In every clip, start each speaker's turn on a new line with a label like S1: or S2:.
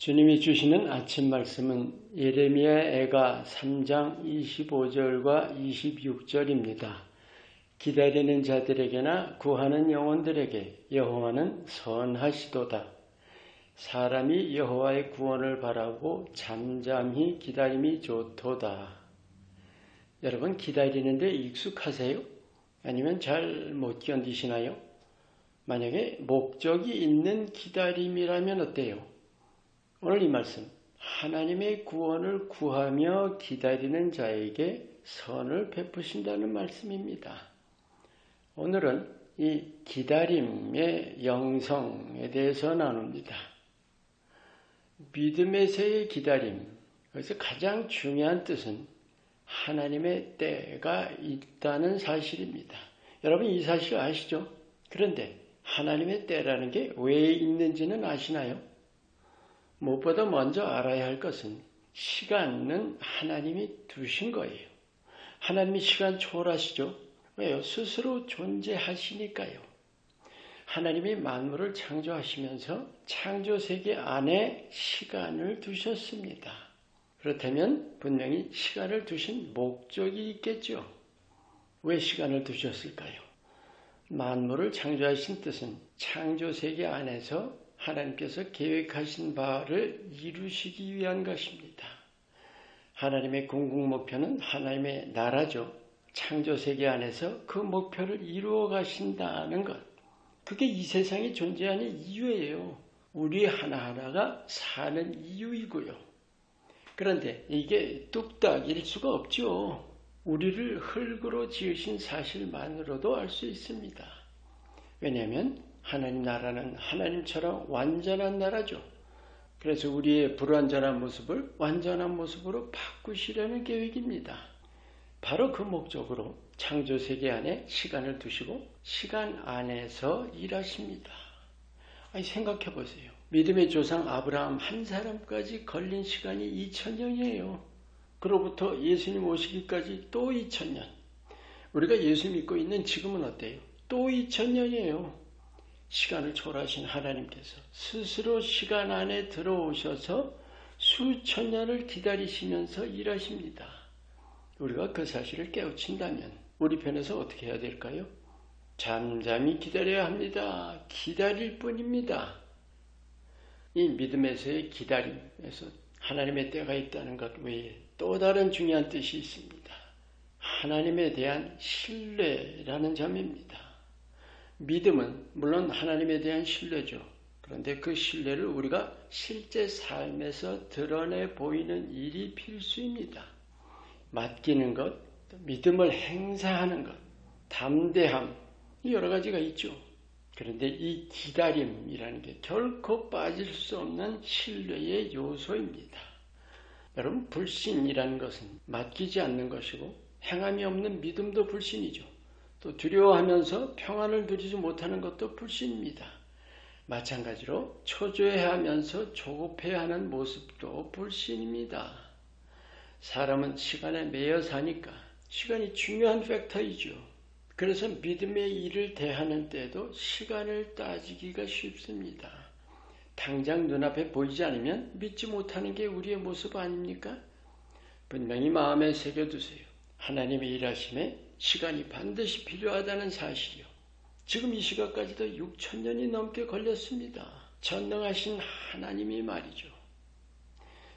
S1: 주님이 주시는 아침 말씀은 예레미야애가 3장 25절과 26절입니다. 기다리는 자들에게나 구하는 영혼들에게 여호와는 선하시도다. 사람이 여호와의 구원을 바라고 잠잠히 기다림이 좋도다. 여러분, 기다리는데 익숙하세요? 아니면 잘 못 견디시나요? 만약에 목적이 있는 기다림이라면 어때요? 오늘 이 말씀, 하나님의 구원을 구하며 기다리는 자에게 선을 베푸신다는 말씀입니다. 오늘은 이 기다림의 영성에 대해서 나눕니다. 믿음에서의 기다림, 그래서 가장 중요한 뜻은 하나님의 때가 있다는 사실입니다. 여러분, 이 사실 아시죠? 그런데 하나님의 때라는 게 왜 있는지는 아시나요? 무엇보다 먼저 알아야 할 것은 시간은 하나님이 두신 거예요. 하나님이 시간 초월하시죠? 왜요? 스스로 존재하시니까요. 하나님이 만물을 창조하시면서 창조세계 안에 시간을 두셨습니다. 그렇다면 분명히 시간을 두신 목적이 있겠죠. 왜 시간을 두셨을까요? 만물을 창조하신 뜻은 창조세계 안에서 하나님께서 계획하신 바를 이루시기 위한 것입니다. 하나님의 궁극 목표는 하나님의 나라죠. 창조세계 안에서 그 목표를 이루어 가신다는 것. 그게 이 세상에 존재하는 이유예요. 우리 하나하나가 사는 이유이고요. 그런데 이게 뚝딱일 수가 없죠. 우리를 흙으로 지으신 사실만으로도 알 수 있습니다. 왜냐하면 하나님 나라는 하나님처럼 완전한 나라죠. 그래서 우리의 불완전한 모습을 완전한 모습으로 바꾸시려는 계획입니다. 바로 그 목적으로 창조세계 안에 시간을 두시고 시간 안에서 일하십니다. 생각해 보세요. 믿음의 조상 아브라함 한 사람까지 걸린 시간이 2000년이에요. 그로부터 예수님 오시기까지 또 2000년. 우리가 예수 믿고 있는 지금은 어때요? 또 2000년이에요. 시간을 초월하신 하나님께서 스스로 시간 안에 들어오셔서 수천 년을 기다리시면서 일하십니다. 우리가 그 사실을 깨우친다면 우리 편에서 어떻게 해야 될까요? 잠잠히 기다려야 합니다. 기다릴 뿐입니다. 이 믿음에서의 기다림에서 하나님의 때가 있다는 것 외에 또 다른 중요한 뜻이 있습니다. 하나님에 대한 신뢰라는 점입니다. 믿음은 물론 하나님에 대한 신뢰죠. 그런데 그 신뢰를 우리가 실제 삶에서 드러내 보이는 일이 필수입니다. 맡기는 것, 믿음을 행사하는 것, 담대함, 여러 가지가 있죠. 그런데 이 기다림이라는 게 결코 빠질 수 없는 신뢰의 요소입니다. 여러분, 불신이라는 것은 맡기지 않는 것이고 행함이 없는 믿음도 불신이죠. 또 두려워하면서 평안을 누리지 못하는 것도 불신입니다. 마찬가지로 초조해하면서 조급해하는 모습도 불신입니다. 사람은 시간에 매여 사니까 시간이 중요한 팩터이죠. 그래서 믿음의 일을 대하는 때도 시간을 따지기가 쉽습니다. 당장 눈앞에 보이지 않으면 믿지 못하는 게 우리의 모습 아닙니까? 분명히 마음에 새겨두세요. 하나님의 일하심에 시간이 반드시 필요하다는 사실이요. 지금 이 시각까지도 6000년이 넘게 걸렸습니다. 전능하신 하나님이 말이죠.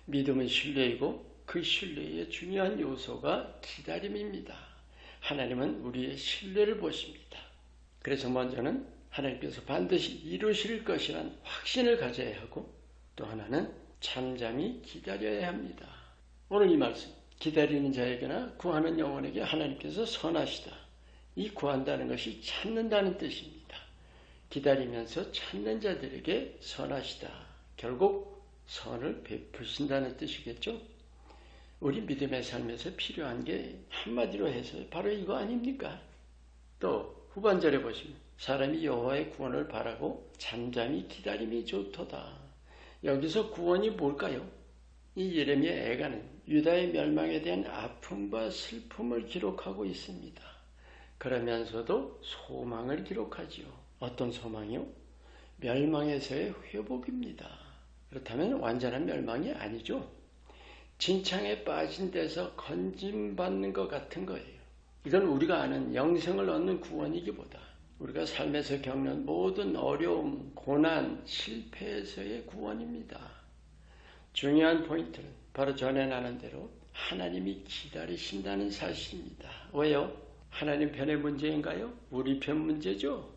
S1: 믿음은 신뢰이고 그 신뢰의 중요한 요소가 기다림입니다. 하나님은 우리의 신뢰를 보십니다. 그래서 먼저는 하나님께서 반드시 이루실 것이란 확신을 가져야 하고 또 하나는 잠잠히 기다려야 합니다. 오늘 이 말씀, 기다리는 자에게나 구하는 영혼에게 하나님께서 선하시다. 이 구한다는 것이 찾는다는 뜻입니다. 기다리면서 찾는 자들에게 선하시다. 결국 선을 베푸신다는 뜻이겠죠. 우리 믿음의 삶에서 필요한 게 한마디로 해서 바로 이거 아닙니까? 또 후반절에 보시면 사람이 여호와의 구원을 바라고 잠잠히 기다림이 좋도다. 여기서 구원이 뭘까요? 이 예레미야 애가는 유다의 멸망에 대한 아픔과 슬픔을 기록하고 있습니다. 그러면서도 소망을 기록하지요. 어떤 소망이요? 멸망에서의 회복입니다. 그렇다면 완전한 멸망이 아니죠. 진창에 빠진 데서 건짐받는 것 같은 거예요. 이건 우리가 아는 영생을 얻는 구원이기보다 우리가 삶에서 겪는 모든 어려움, 고난, 실패에서의 구원입니다. 중요한 포인트는 바로 전에 나눈 대로 하나님이 기다리신다는 사실입니다. 왜요? 하나님 편의 문제인가요? 우리 편 문제죠.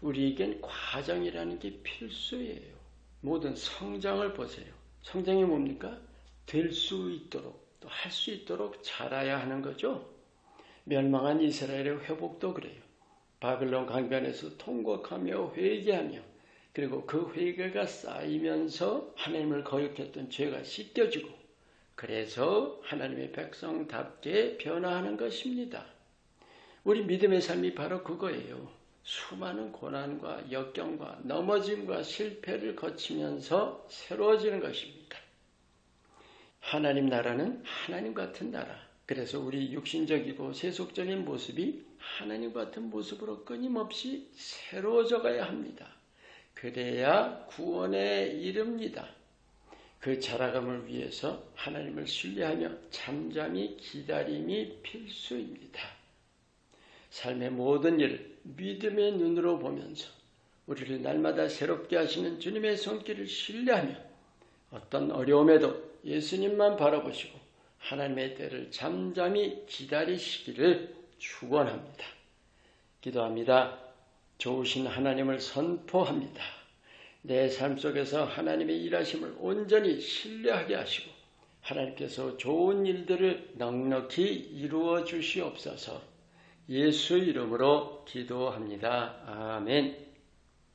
S1: 우리에겐 과정이라는 게 필수예요. 모든 성장을 보세요. 성장이 뭡니까? 될 수 있도록, 또 할 수 있도록 자라야 하는 거죠. 멸망한 이스라엘의 회복도 그래요. 바벨론 강변에서 통곡하며 회개하며 그리고 그 회개가 쌓이면서 하나님을 거역했던 죄가 씻겨지고 그래서 하나님의 백성답게 변화하는 것입니다. 우리 믿음의 삶이 바로 그거예요. 수많은 고난과 역경과 넘어짐과 실패를 거치면서 새로워지는 것입니다. 하나님 나라는 하나님 같은 나라. 그래서 우리 육신적이고 세속적인 모습이 하나님 같은 모습으로 끊임없이 새로워져 가야 합니다. 그래야 구원에 이릅니다. 그 자라감을 위해서 하나님을 신뢰하며 잠잠히 기다림이 필수입니다. 삶의 모든 일을 믿음의 눈으로 보면서 우리를 날마다 새롭게 하시는 주님의 손길을 신뢰하며 어떤 어려움에도 예수님만 바라보시고 하나님의 때를 잠잠히 기다리시기를 축원합니다. 기도합니다. 좋으신 하나님을 선포합니다. 내 삶 속에서 하나님의 일하심을 온전히 신뢰하게 하시고 하나님께서 좋은 일들을 넉넉히 이루어 주시옵소서. 예수 이름으로 기도합니다. 아멘.